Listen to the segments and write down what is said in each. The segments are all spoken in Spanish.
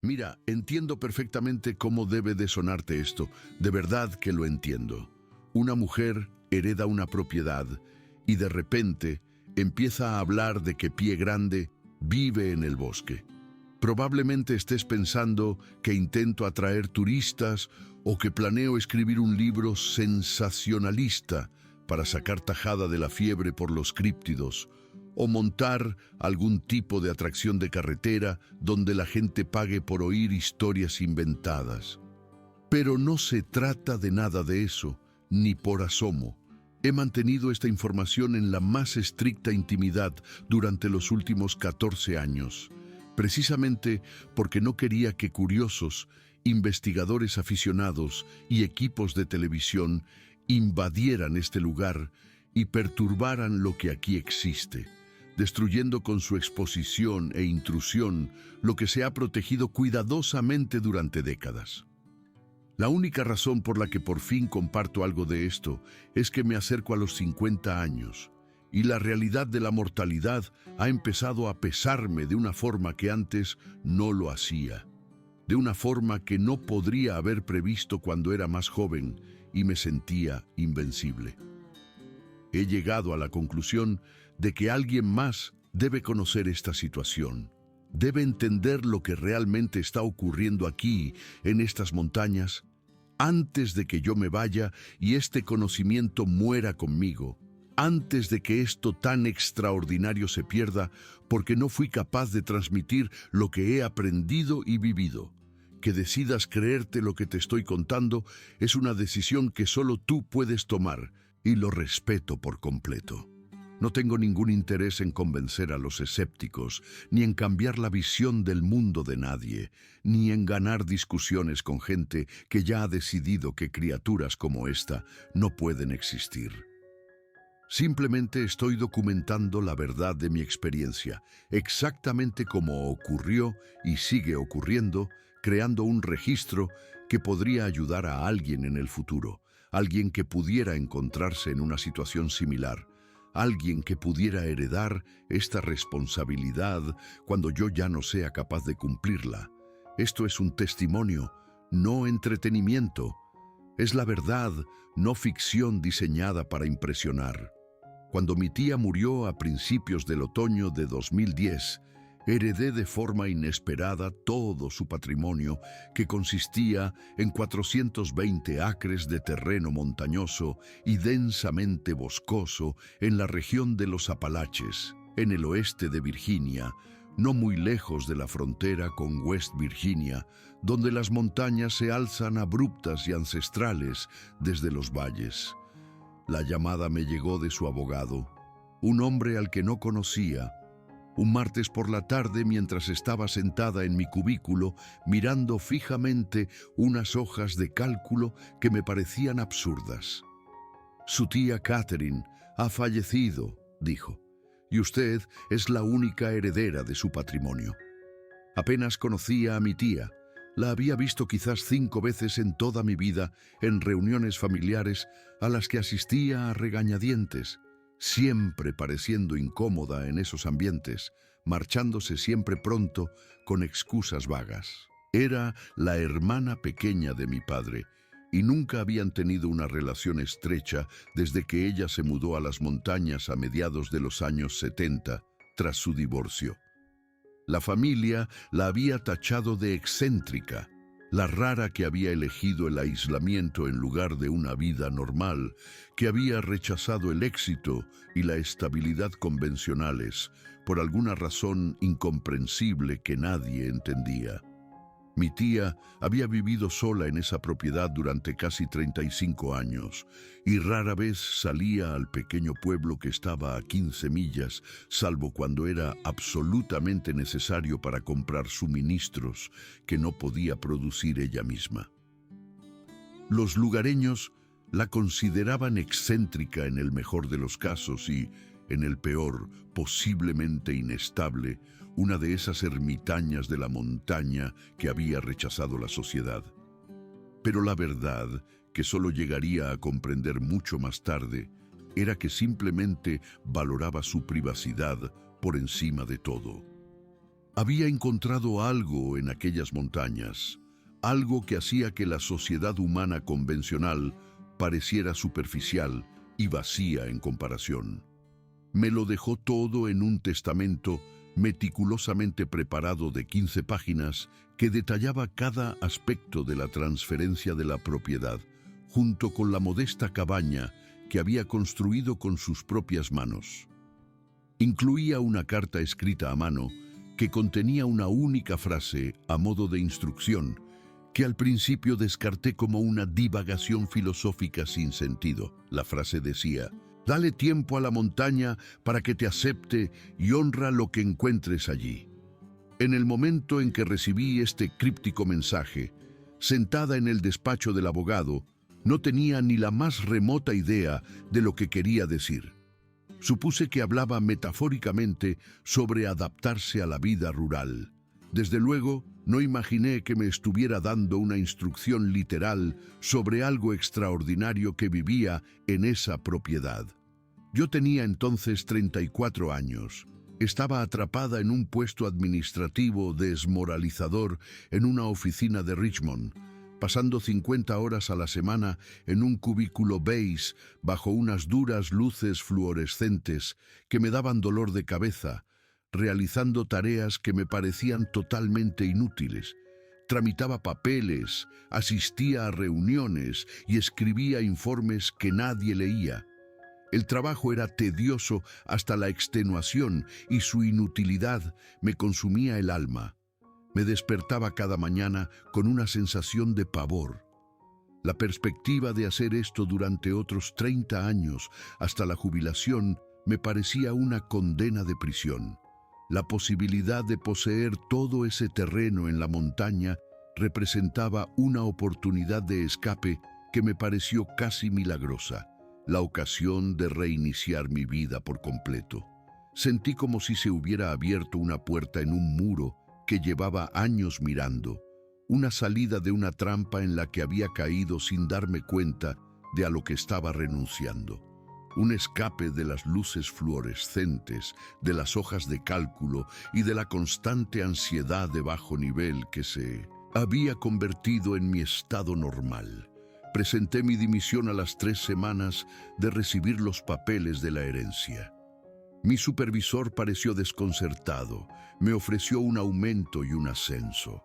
Mira, entiendo perfectamente cómo debe de sonarte esto. De verdad que lo entiendo. Una mujer hereda una propiedad y de repente empieza a hablar de que Pie Grande vive en el bosque. Probablemente estés pensando que intento atraer turistas o que planeo escribir un libro sensacionalista para sacar tajada de la fiebre por los críptidos, o montar algún tipo de atracción de carretera donde la gente pague por oír historias inventadas. Pero no se trata de nada de eso, ni por asomo. He mantenido esta información en la más estricta intimidad durante los últimos 14 años, precisamente porque no quería que curiosos, investigadores aficionados y equipos de televisión invadieran este lugar y perturbaran lo que aquí existe, destruyendo con su exposición e intrusión lo que se ha protegido cuidadosamente durante décadas. La única razón por la que por fin comparto algo de esto es que me acerco a los 50 años y la realidad de la mortalidad ha empezado a pesarme de una forma que antes no lo hacía, de una forma que no podría haber previsto cuando era más joven y me sentía invencible. He llegado a la conclusión de que alguien más debe conocer esta situación, debe entender lo que realmente está ocurriendo aquí, en estas montañas, antes de que yo me vaya y este conocimiento muera conmigo, antes de que esto tan extraordinario se pierda porque no fui capaz de transmitir lo que he aprendido y vivido. Que decidas creerte lo que te estoy contando es una decisión que solo tú puedes tomar y lo respeto por completo. No tengo ningún interés en convencer a los escépticos, ni en cambiar la visión del mundo de nadie, ni en ganar discusiones con gente que ya ha decidido que criaturas como esta no pueden existir. Simplemente estoy documentando la verdad de mi experiencia, exactamente como ocurrió y sigue ocurriendo, creando un registro que podría ayudar a alguien en el futuro, alguien que pudiera encontrarse en una situación similar, alguien que pudiera heredar esta responsabilidad cuando yo ya no sea capaz de cumplirla. Esto es un testimonio, no entretenimiento. Es la verdad, no ficción diseñada para impresionar. Cuando mi tía murió a principios del otoño de 2010, heredé de forma inesperada todo su patrimonio, que consistía en 420 acres de terreno montañoso y densamente boscoso en la región de los Apalaches, en el oeste de Virginia, no muy lejos de la frontera con West Virginia, donde las montañas se alzan abruptas y ancestrales desde los valles. La llamada me llegó de su abogado, un hombre al que no conocía, un martes por la tarde mientras estaba sentada en mi cubículo mirando fijamente unas hojas de cálculo que me parecían absurdas. Su tía Catherine ha fallecido, dijo, y usted es la única heredera de su patrimonio. Apenas conocía a mi tía. La había visto quizás 5 veces en toda mi vida en reuniones familiares a las que asistía a regañadientes, siempre pareciendo incómoda en esos ambientes, marchándose siempre pronto con excusas vagas. Era la hermana pequeña de mi padre y nunca habían tenido una relación estrecha desde que ella se mudó a las montañas a mediados de los años 70 tras su divorcio. La familia la había tachado de excéntrica, la rara que había elegido el aislamiento en lugar de una vida normal, que había rechazado el éxito y la estabilidad convencionales por alguna razón incomprensible que nadie entendía. Mi tía había vivido sola en esa propiedad durante casi 35 años y rara vez salía al pequeño pueblo que estaba a 15 millas, salvo cuando era absolutamente necesario para comprar suministros que no podía producir ella misma. Los lugareños la consideraban excéntrica en el mejor de los casos y, en el peor, posiblemente inestable, una de esas ermitañas de la montaña que había rechazado la sociedad. Pero la verdad, que solo llegaría a comprender mucho más tarde, era que simplemente valoraba su privacidad por encima de todo. Había encontrado algo en aquellas montañas, algo que hacía que la sociedad humana convencional pareciera superficial y vacía en comparación. Me lo dejó todo en un testamento meticulosamente preparado de 15 páginas que detallaba cada aspecto de la transferencia de la propiedad, junto con la modesta cabaña que había construido con sus propias manos. Incluía una carta escrita a mano que contenía una única frase a modo de instrucción, que al principio descarté como una divagación filosófica sin sentido. La frase decía: «Dale tiempo a la montaña para que te acepte y honra lo que encuentres allí». En el momento en que recibí este críptico mensaje, sentada en el despacho del abogado, no tenía ni la más remota idea de lo que quería decir. Supuse que hablaba metafóricamente sobre adaptarse a la vida rural. Desde luego, no imaginé que me estuviera dando una instrucción literal sobre algo extraordinario que vivía en esa propiedad. Yo tenía entonces 34 años. Estaba atrapada en un puesto administrativo desmoralizador en una oficina de Richmond, pasando 50 horas a la semana en un cubículo beige bajo unas duras luces fluorescentes que me daban dolor de cabeza, realizando tareas que me parecían totalmente inútiles. Tramitaba papeles, asistía a reuniones y escribía informes que nadie leía. El trabajo era tedioso hasta la extenuación y su inutilidad me consumía el alma. Me despertaba cada mañana con una sensación de pavor. La perspectiva de hacer esto durante otros 30 años hasta la jubilación me parecía una condena de prisión. La posibilidad de poseer todo ese terreno en la montaña representaba una oportunidad de escape que me pareció casi milagrosa, la ocasión de reiniciar mi vida por completo. Sentí como si se hubiera abierto una puerta en un muro que llevaba años mirando, una salida de una trampa en la que había caído sin darme cuenta de a lo que estaba renunciando. Un escape de las luces fluorescentes, de las hojas de cálculo y de la constante ansiedad de bajo nivel que se había convertido en mi estado normal. Presenté mi dimisión a las 3 semanas de recibir los papeles de la herencia. Mi supervisor pareció desconcertado. Me ofreció un aumento y un ascenso.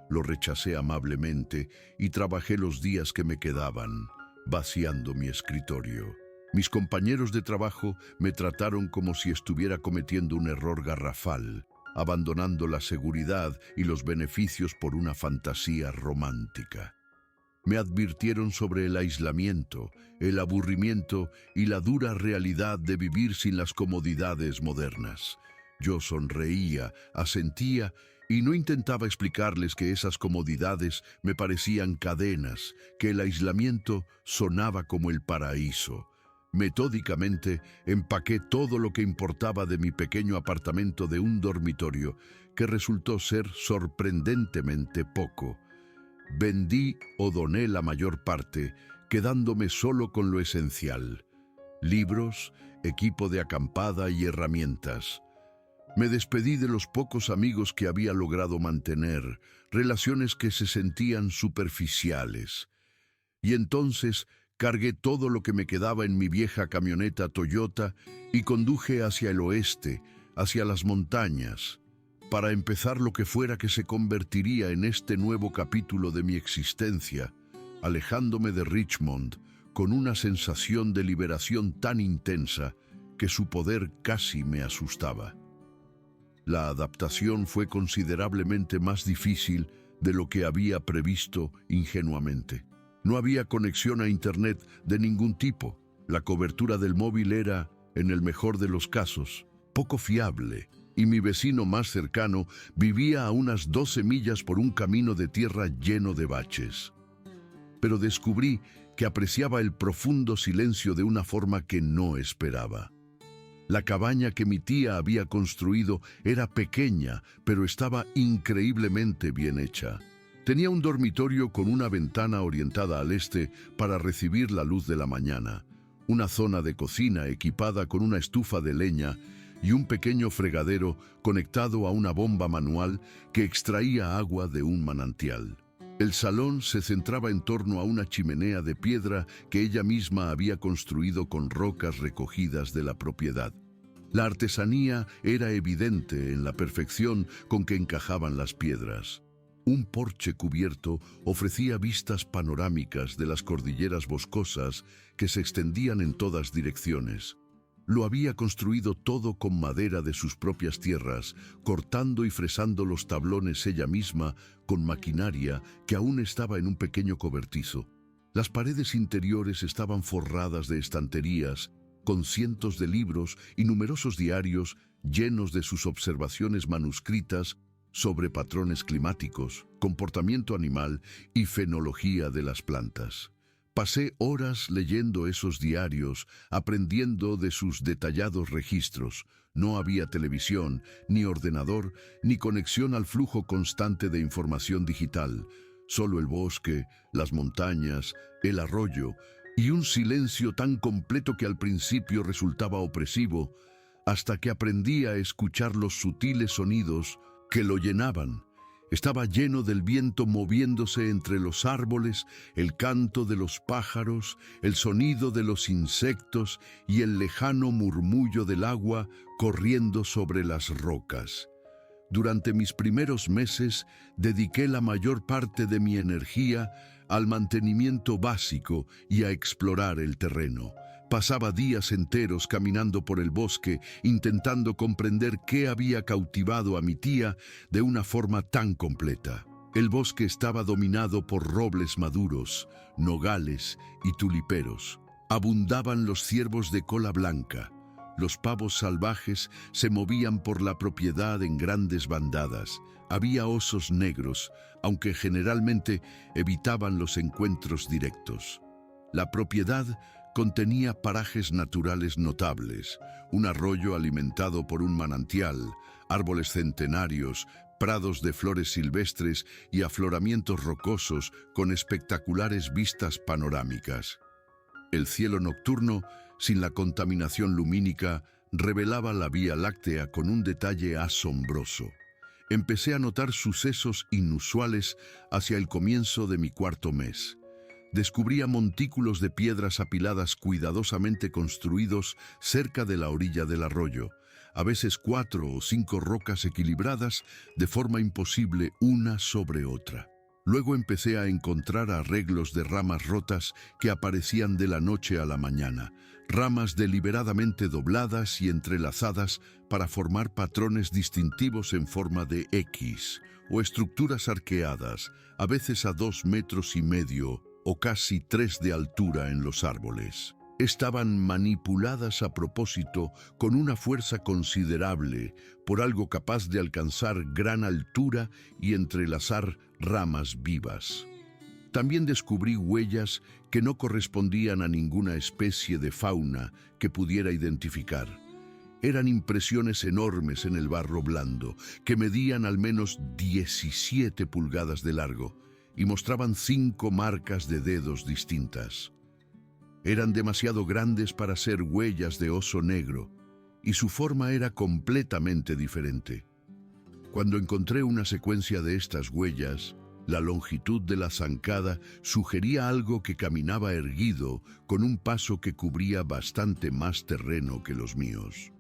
Lo rechacé amablemente y trabajé los días que me quedaban, vaciando mi escritorio. Mis compañeros de trabajo me trataron como si estuviera cometiendo un error garrafal, abandonando la seguridad y los beneficios por una fantasía romántica. Me advirtieron sobre el aislamiento, el aburrimiento y la dura realidad de vivir sin las comodidades modernas. Yo sonreía, asentía y no intentaba explicarles que esas comodidades me parecían cadenas, que el aislamiento sonaba como el paraíso. Metódicamente empaqué todo lo que importaba de mi pequeño apartamento de un dormitorio, que resultó ser sorprendentemente poco. Vendí o doné la mayor parte, quedándome solo con lo esencial: libros, equipo de acampada y herramientas. Me despedí de los pocos amigos que había logrado mantener, relaciones que se sentían superficiales. Y entonces cargué todo lo que me quedaba en mi vieja camioneta Toyota y conduje hacia el oeste, hacia las montañas, para empezar lo que fuera que se convertiría en este nuevo capítulo de mi existencia, alejándome de Richmond con una sensación de liberación tan intensa que su poder casi me asustaba. La adaptación fue considerablemente más difícil de lo que había previsto ingenuamente. No había conexión a Internet de ningún tipo. La cobertura del móvil era, en el mejor de los casos, poco fiable, y mi vecino más cercano vivía a unas 12 millas por un camino de tierra lleno de baches. Pero descubrí que apreciaba el profundo silencio de una forma que no esperaba. La cabaña que mi tía había construido era pequeña, pero estaba increíblemente bien hecha. Tenía un dormitorio con una ventana orientada al este para recibir la luz de la mañana, una zona de cocina equipada con una estufa de leña y un pequeño fregadero conectado a una bomba manual que extraía agua de un manantial. El salón se centraba en torno a una chimenea de piedra que ella misma había construido con rocas recogidas de la propiedad. La artesanía era evidente en la perfección con que encajaban las piedras. Un porche cubierto ofrecía vistas panorámicas de las cordilleras boscosas que se extendían en todas direcciones. Lo había construido todo con madera de sus propias tierras, cortando y fresando los tablones ella misma con maquinaria que aún estaba en un pequeño cobertizo. Las paredes interiores estaban forradas de estanterías, con cientos de libros y numerosos diarios llenos de sus observaciones manuscritas sobre patrones climáticos, comportamiento animal y fenología de las plantas. Pasé horas leyendo esos diarios, aprendiendo de sus detallados registros. No había televisión, ni ordenador, ni conexión al flujo constante de información digital. Solo el bosque, las montañas, el arroyo y un silencio tan completo que al principio resultaba opresivo, hasta que aprendí a escuchar los sutiles sonidos que lo llenaban. Estaba lleno del viento moviéndose entre los árboles, el canto de los pájaros, el sonido de los insectos y el lejano murmullo del agua corriendo sobre las rocas. Durante mis primeros meses dediqué la mayor parte de mi energía al mantenimiento básico y a explorar el terreno. Pasaba días enteros caminando por el bosque, intentando comprender qué había cautivado a mi tía de una forma tan completa. El bosque estaba dominado por robles maduros, nogales y tuliperos. Abundaban los ciervos de cola blanca. Los pavos salvajes se movían por la propiedad en grandes bandadas. Había osos negros, aunque generalmente evitaban los encuentros directos. La propiedad contenía parajes naturales notables, un arroyo alimentado por un manantial, árboles centenarios, prados de flores silvestres y afloramientos rocosos con espectaculares vistas panorámicas. El cielo nocturno, sin la contaminación lumínica, revelaba la Vía Láctea con un detalle asombroso. Empecé a notar sucesos inusuales hacia el comienzo de mi cuarto mes. Descubría montículos de piedras apiladas cuidadosamente construidos cerca de la orilla del arroyo, a veces 4 o 5 rocas equilibradas de forma imposible una sobre otra. Luego empecé a encontrar arreglos de ramas rotas que aparecían de la noche a la mañana, ramas deliberadamente dobladas y entrelazadas para formar patrones distintivos en forma de X, o estructuras arqueadas, a veces a 2,5 metros o casi 3 de altura en los árboles. Estaban manipuladas a propósito con una fuerza considerable por algo capaz de alcanzar gran altura y entrelazar ramas vivas. También descubrí huellas que no correspondían a ninguna especie de fauna que pudiera identificar. Eran impresiones enormes en el barro blando, que medían al menos 17 pulgadas de largo y mostraban 5 marcas de dedos distintas. Eran demasiado grandes para ser huellas de oso negro, y su forma era completamente diferente. Cuando encontré una secuencia de estas huellas, la longitud de la zancada sugería algo que caminaba erguido con un paso que cubría bastante más terreno que los míos.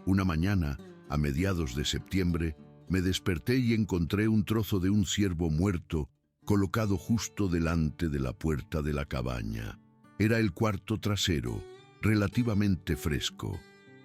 Una mañana, a mediados de septiembre, me desperté y encontré un trozo de un ciervo muerto colocado justo delante de la puerta de la cabaña. Era el cuarto trasero, relativamente fresco.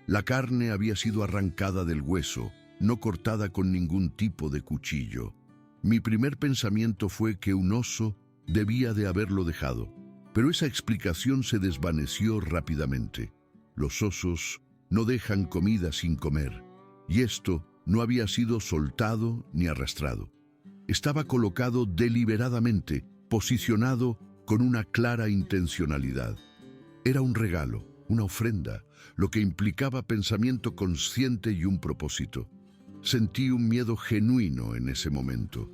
La carne había sido arrancada del hueso, no cortada con ningún tipo de cuchillo. Mi primer pensamiento fue que un oso debía de haberlo dejado, pero esa explicación se desvaneció rápidamente. Los osos no dejan comida sin comer, y esto no había sido soltado ni arrastrado. Estaba colocado deliberadamente, posicionado con una clara intencionalidad. Era un regalo, una ofrenda, lo que implicaba pensamiento consciente y un propósito. Sentí un miedo genuino en ese momento.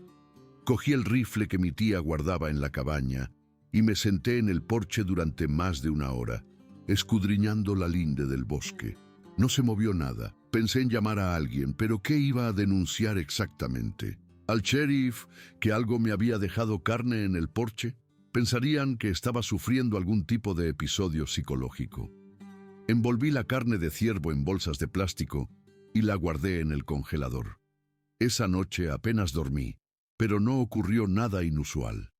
Cogí el rifle que mi tía guardaba en la cabaña y me senté en el porche durante más de 1 hora, escudriñando la linde del bosque. No se movió nada, Pensé en llamar a alguien, pero ¿qué iba a denunciar exactamente? ¿Al sheriff que algo me había dejado carne en el porche? Pensarían que estaba sufriendo algún tipo de episodio psicológico. Envolví la carne de ciervo en bolsas de plástico y la guardé en el congelador. Esa noche apenas dormí, pero no ocurrió nada inusual.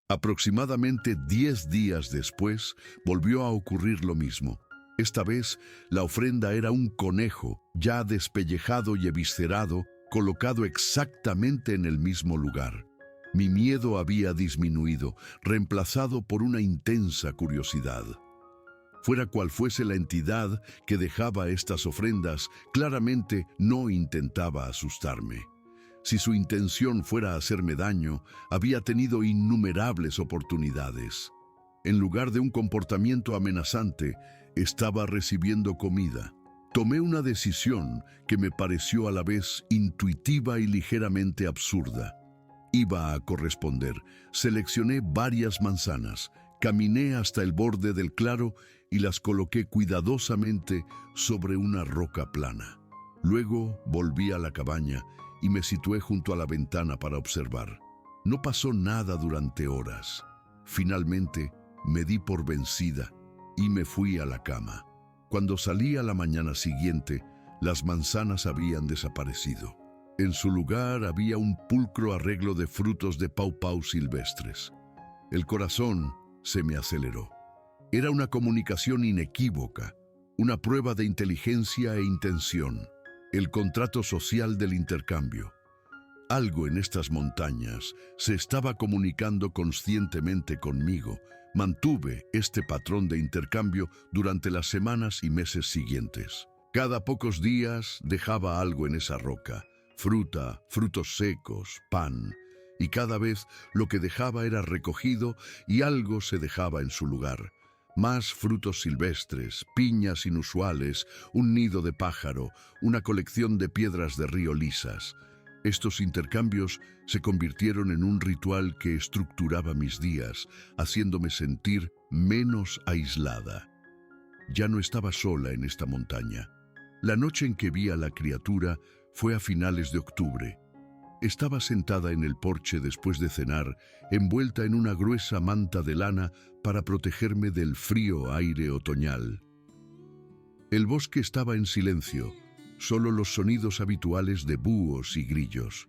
Aproximadamente 10 días después, volvió a ocurrir lo mismo. Esta vez, la ofrenda era un conejo, ya despellejado y eviscerado, colocado exactamente en el mismo lugar. Mi miedo había disminuido, reemplazado por una intensa curiosidad. Fuera cual fuese la entidad que dejaba estas ofrendas, claramente no intentaba asustarme. Si su intención fuera hacerme daño, había tenido innumerables oportunidades. En lugar de un comportamiento amenazante, estaba recibiendo comida. Tomé una decisión que me pareció a la vez intuitiva y ligeramente absurda. Iba a corresponder. Seleccioné varias manzanas, caminé hasta el borde del claro y las coloqué cuidadosamente sobre una roca plana. Luego volví a la cabaña y me situé junto a la ventana para observar. No pasó nada durante horas. Finalmente, me di por vencida y me fui a la cama. Cuando salí a la mañana siguiente, las manzanas habían desaparecido. En su lugar había un pulcro arreglo de frutos de paupau silvestres. El corazón se me aceleró. Era una comunicación inequívoca, una prueba de inteligencia e intención, el contrato social del intercambio. Algo en estas montañas se estaba comunicando conscientemente conmigo. Mantuve este patrón de intercambio durante las semanas y meses siguientes. Cada pocos días dejaba algo en esa roca, fruta, frutos secos, pan, y cada vez lo que dejaba era recogido y algo se dejaba en su lugar. Más frutos silvestres, piñas inusuales, un nido de pájaro, una colección de piedras de río lisas. Estos intercambios se convirtieron en un ritual que estructuraba mis días, haciéndome sentir menos aislada. Ya no estaba sola en esta montaña. La noche en que vi a la criatura fue a finales de octubre. Estaba sentada en el porche después de cenar, envuelta en una gruesa manta de lana para protegerme del frío aire otoñal. El bosque estaba en silencio, solo los sonidos habituales de búhos y grillos.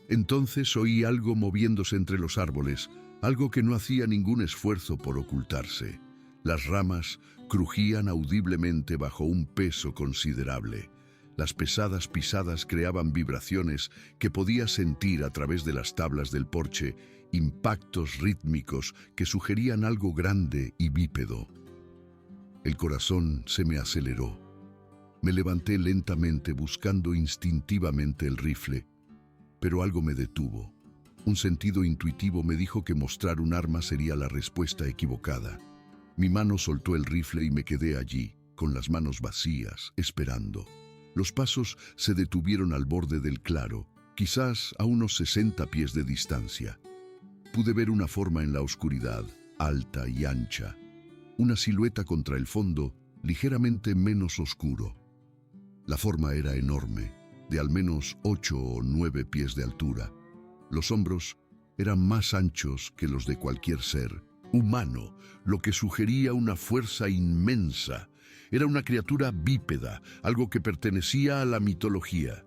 Entonces oí algo moviéndose entre los árboles, algo que no hacía ningún esfuerzo por ocultarse. Las ramas crujían audiblemente bajo un peso considerable. Las pesadas pisadas creaban vibraciones que podía sentir a través de las tablas del porche, impactos rítmicos que sugerían algo grande y bípedo. El corazón se me aceleró. Me levanté lentamente buscando instintivamente el rifle, pero algo me detuvo. Un sentido intuitivo me dijo que mostrar un arma sería la respuesta equivocada. Mi mano soltó el rifle y me quedé allí, con las manos vacías, esperando. Los pasos se detuvieron al borde del claro, quizás a unos 60 pies de distancia. Pude ver una forma en la oscuridad, alta y ancha. Una silueta contra el fondo, ligeramente menos oscuro. La forma era enorme, de al menos 8 o 9 pies de altura. Los hombros eran más anchos que los de cualquier ser humano, lo que sugería una fuerza inmensa. Era una criatura bípeda, algo que pertenecía a la mitología.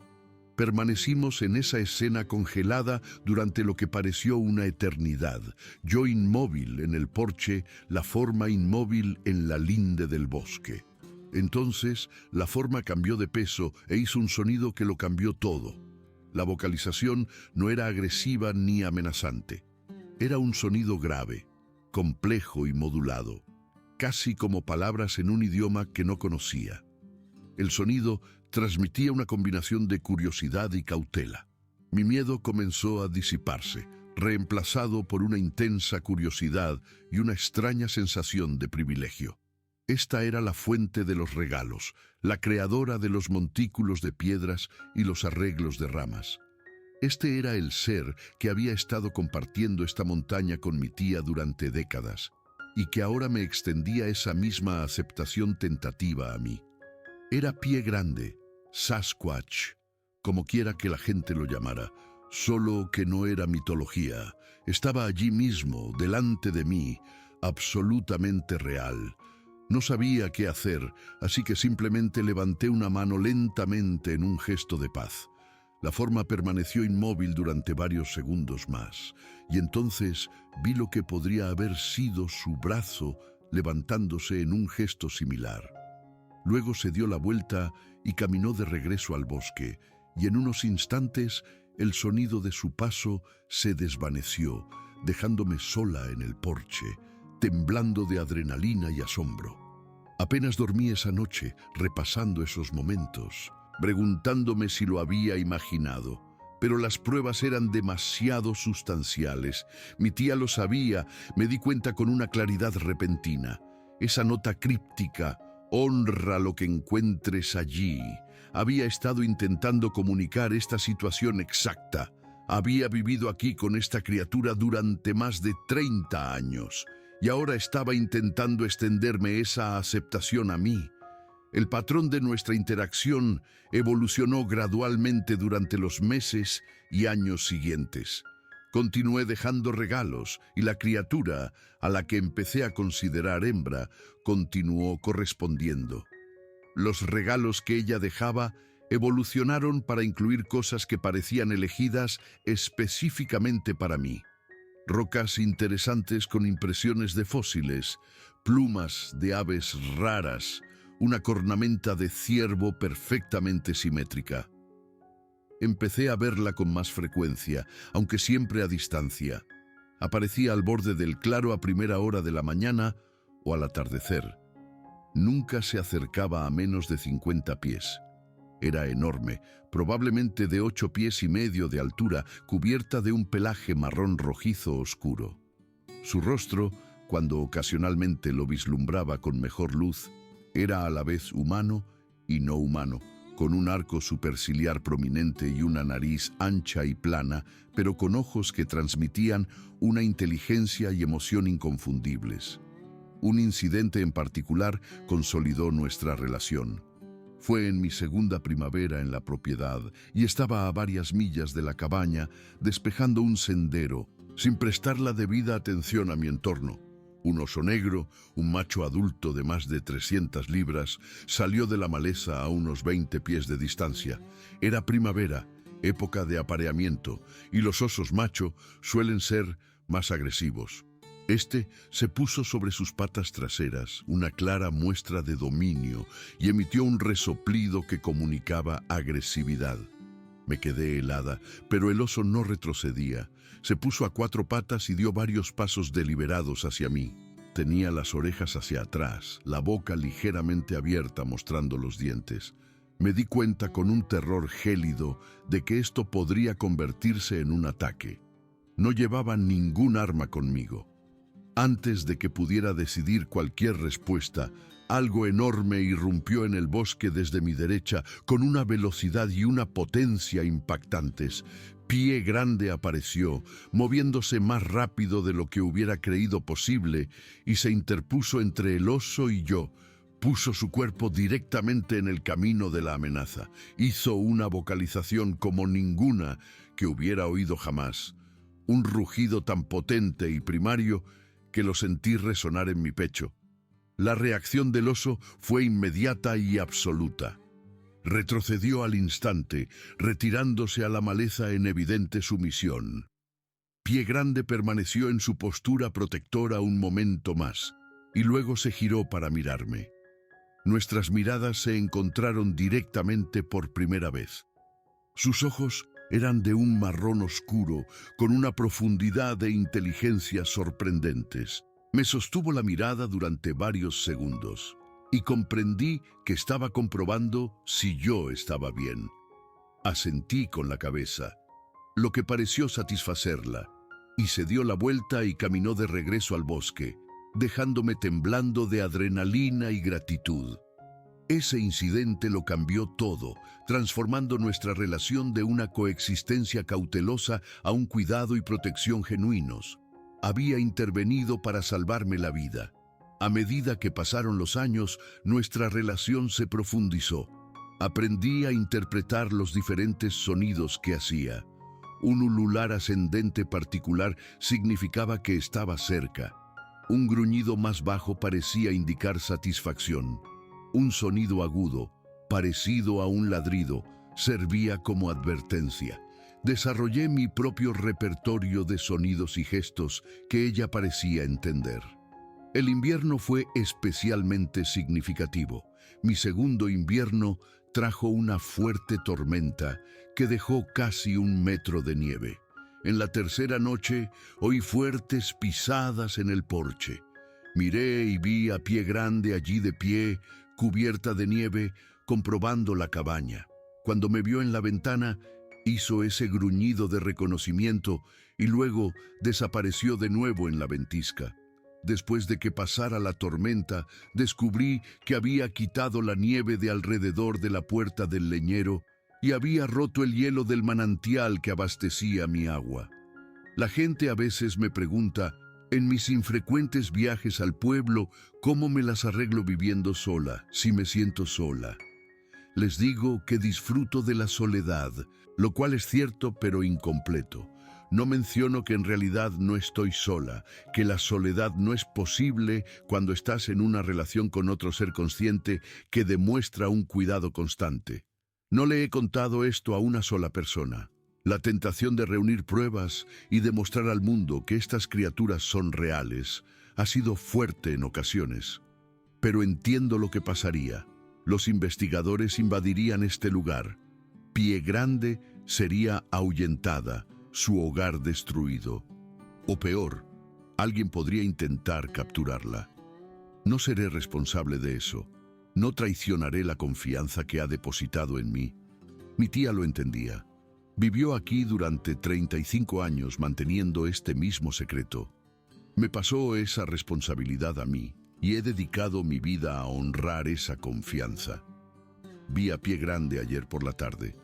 Permanecimos en esa escena congelada durante lo que pareció una eternidad. Yo inmóvil en el porche, la forma inmóvil en la linde del bosque. Entonces, la forma cambió de peso e hizo un sonido que lo cambió todo. La vocalización no era agresiva ni amenazante. Era un sonido grave, complejo y modulado, casi como palabras en un idioma que no conocía. El sonido transmitía una combinación de curiosidad y cautela. Mi miedo comenzó a disiparse, reemplazado por una intensa curiosidad y una extraña sensación de privilegio. Esta era la fuente de los regalos, la creadora de los montículos de piedras y los arreglos de ramas. Este era el ser que había estado compartiendo esta montaña con mi tía durante décadas, y que ahora me extendía esa misma aceptación tentativa a mí. Era pie grande, Sasquatch, como quiera que la gente lo llamara, solo que no era mitología. Estaba allí mismo, delante de mí, absolutamente real. No sabía qué hacer, así que simplemente levanté una mano lentamente en un gesto de paz. La forma permaneció inmóvil durante varios segundos más, y entonces vi lo que podría haber sido su brazo levantándose en un gesto similar. Luego se dio la vuelta y caminó de regreso al bosque, y en unos instantes el sonido de su paso se desvaneció, dejándome sola en el porche, temblando de adrenalina y asombro. Apenas dormí esa noche, repasando esos momentos, preguntándome si lo había imaginado. Pero las pruebas eran demasiado sustanciales. Mi tía lo sabía, me di cuenta con una claridad repentina. Esa nota críptica, honra lo que encuentres allí, había estado intentando comunicar esta situación exacta. Había vivido aquí con esta criatura durante más de 30 años y ahora estaba intentando extenderme esa aceptación a mí. El patrón de nuestra interacción evolucionó gradualmente durante los meses y años siguientes. Continué dejando regalos y la criatura, a la que empecé a considerar hembra, continuó correspondiendo. Los regalos que ella dejaba evolucionaron para incluir cosas que parecían elegidas específicamente para mí. Rocas interesantes con impresiones de fósiles, plumas de aves raras, una cornamenta de ciervo perfectamente simétrica. Empecé a verla con más frecuencia, aunque siempre a distancia. Aparecía al borde del claro a primera hora de la mañana o al atardecer. Nunca se acercaba a menos de 50 pies. Era enorme, probablemente de 8 pies y medio de altura, cubierta de un pelaje marrón rojizo oscuro. Su rostro, cuando ocasionalmente lo vislumbraba con mejor luz, era a la vez humano y no humano, con un arco superciliar prominente y una nariz ancha y plana, pero con ojos que transmitían una inteligencia y emoción inconfundibles. Un incidente en particular consolidó nuestra relación. Fue en mi segunda primavera en la propiedad y estaba a varias millas de la cabaña, despejando un sendero, sin prestar la debida atención a mi entorno. Un oso negro, un macho adulto de más de 300 libras, salió de la maleza a unos 20 pies de distancia. Era primavera, época de apareamiento, y los osos macho suelen ser más agresivos. Este se puso sobre sus patas traseras, una clara muestra de dominio, y emitió un resoplido que comunicaba agresividad. Me quedé helada, pero el oso no retrocedía. Se puso a 4 patas y dio varios pasos deliberados hacia mí. Tenía las orejas hacia atrás, la boca ligeramente abierta mostrando los dientes. Me di cuenta con un terror gélido de que esto podría convertirse en un ataque. No llevaba ningún arma conmigo. Antes de que pudiera decidir cualquier respuesta, algo enorme irrumpió en el bosque desde mi derecha con una velocidad y una potencia impactantes. Pie Grande apareció, moviéndose más rápido de lo que hubiera creído posible, y se interpuso entre el oso y yo. Puso su cuerpo directamente en el camino de la amenaza. Hizo una vocalización como ninguna que hubiera oído jamás. Un rugido tan potente y primario que lo sentí resonar en mi pecho. La reacción del oso fue inmediata y absoluta. Retrocedió al instante, retirándose a la maleza en evidente sumisión. Pie Grande permaneció en su postura protectora un momento más, y luego se giró para mirarme. Nuestras miradas se encontraron directamente por primera vez. Sus ojos eran de un marrón oscuro, con una profundidad de inteligencia sorprendentes. Me sostuvo la mirada durante varios segundos y comprendí que estaba comprobando si yo estaba bien. Asentí con la cabeza, lo que pareció satisfacerla, y se dio la vuelta y caminó de regreso al bosque, dejándome temblando de adrenalina y gratitud. Ese incidente lo cambió todo, transformando nuestra relación de una coexistencia cautelosa a un cuidado y protección genuinos. Había intervenido para salvarme la vida. A medida que pasaron los años, nuestra relación se profundizó. Aprendí a interpretar los diferentes sonidos que hacía. Un ulular ascendente particular significaba que estaba cerca. Un gruñido más bajo parecía indicar satisfacción. Un sonido agudo, parecido a un ladrido, servía como advertencia. Desarrollé mi propio repertorio de sonidos y gestos que ella parecía entender. El invierno fue especialmente significativo. Mi segundo invierno trajo una fuerte tormenta que dejó casi 1 metro de nieve. En la tercera noche oí fuertes pisadas en el porche. Miré y vi a Pie Grande allí de pie, cubierta de nieve, comprobando la cabaña. Cuando me vio en la ventana, hizo ese gruñido de reconocimiento y luego desapareció de nuevo en la ventisca. Después de que pasara la tormenta, descubrí que había quitado la nieve de alrededor de la puerta del leñero y había roto el hielo del manantial que abastecía mi agua. La gente a veces me pregunta, en mis infrecuentes viajes al pueblo, ¿cómo me las arreglo viviendo sola, si me siento sola? Les digo que disfruto de la soledad, lo cual es cierto pero incompleto. No menciono que en realidad no estoy sola, que la soledad no es posible cuando estás en una relación con otro ser consciente que demuestra un cuidado constante. No le he contado esto a una sola persona. La tentación de reunir pruebas y demostrar al mundo que estas criaturas son reales ha sido fuerte en ocasiones. Pero entiendo lo que pasaría. Los investigadores invadirían este lugar. Pie Grande sería ahuyentada, su hogar destruido. O peor, alguien podría intentar capturarla. No seré responsable de eso. No traicionaré la confianza que ha depositado en mí. Mi tía lo entendía. Vivió aquí durante 35 años manteniendo este mismo secreto. Me pasó esa responsabilidad a mí y he dedicado mi vida a honrar esa confianza. Vi a Pie Grande ayer por la tarde.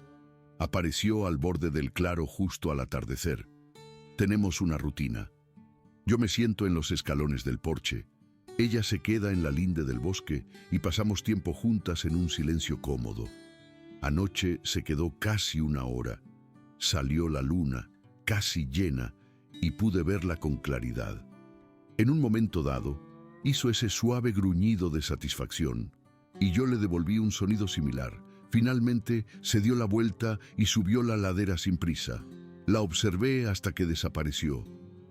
Apareció al borde del claro justo al atardecer. Tenemos una rutina. Yo me siento en los escalones del porche. Ella se queda en la linde del bosque y pasamos tiempo juntas en un silencio cómodo. Anoche se quedó casi 1 hora. Salió la luna, casi llena, y pude verla con claridad. En un momento dado, hizo ese suave gruñido de satisfacción, y yo le devolví un sonido similar. Finalmente se dio la vuelta y subió la ladera sin prisa. La observé hasta que desapareció.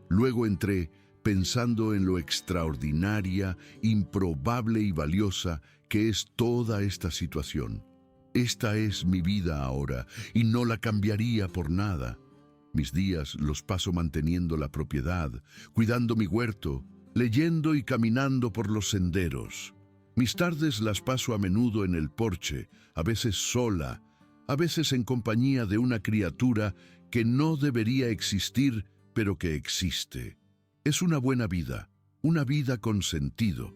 Luego entré, pensando en lo extraordinaria, improbable y valiosa que es toda esta situación. Esta es mi vida ahora y no la cambiaría por nada. Mis días los paso manteniendo la propiedad, cuidando mi huerto, leyendo y caminando por los senderos. Mis tardes las paso a menudo en el porche, a veces sola, a veces en compañía de una criatura que no debería existir, pero que existe. Es una buena vida, una vida con sentido.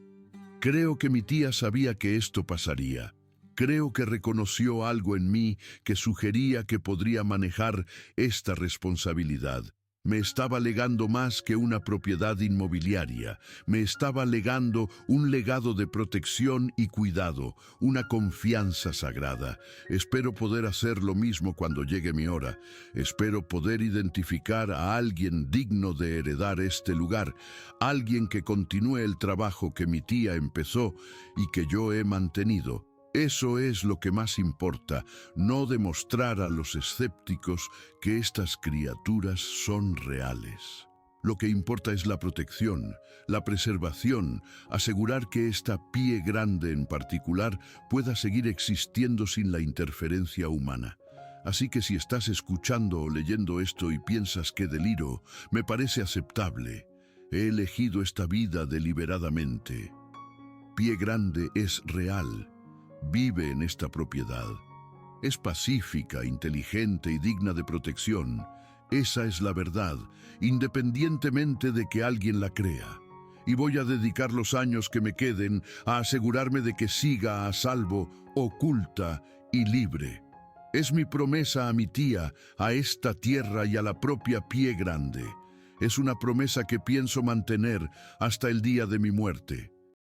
Creo que mi tía sabía que esto pasaría. Creo que reconoció algo en mí que sugería que podría manejar esta responsabilidad. Me estaba legando más que una propiedad inmobiliaria. Me estaba legando un legado de protección y cuidado, una confianza sagrada. Espero poder hacer lo mismo cuando llegue mi hora. Espero poder identificar a alguien digno de heredar este lugar, alguien que continúe el trabajo que mi tía empezó y que yo he mantenido. Eso es lo que más importa, no demostrar a los escépticos que estas criaturas son reales. Lo que importa es la protección, la preservación, asegurar que esta Pie Grande en particular pueda seguir existiendo sin la interferencia humana. Así que si estás escuchando o leyendo esto y piensas que deliro, me parece aceptable. He elegido esta vida deliberadamente. Pie Grande es real. Vive en esta propiedad. Es pacífica, inteligente y digna de protección. Esa es la verdad, independientemente de que alguien la crea. Y voy a dedicar los años que me queden a asegurarme de que siga a salvo, oculta y libre. Es mi promesa a mi tía, a esta tierra y a la propia Pie Grande. Es una promesa que pienso mantener hasta el día de mi muerte.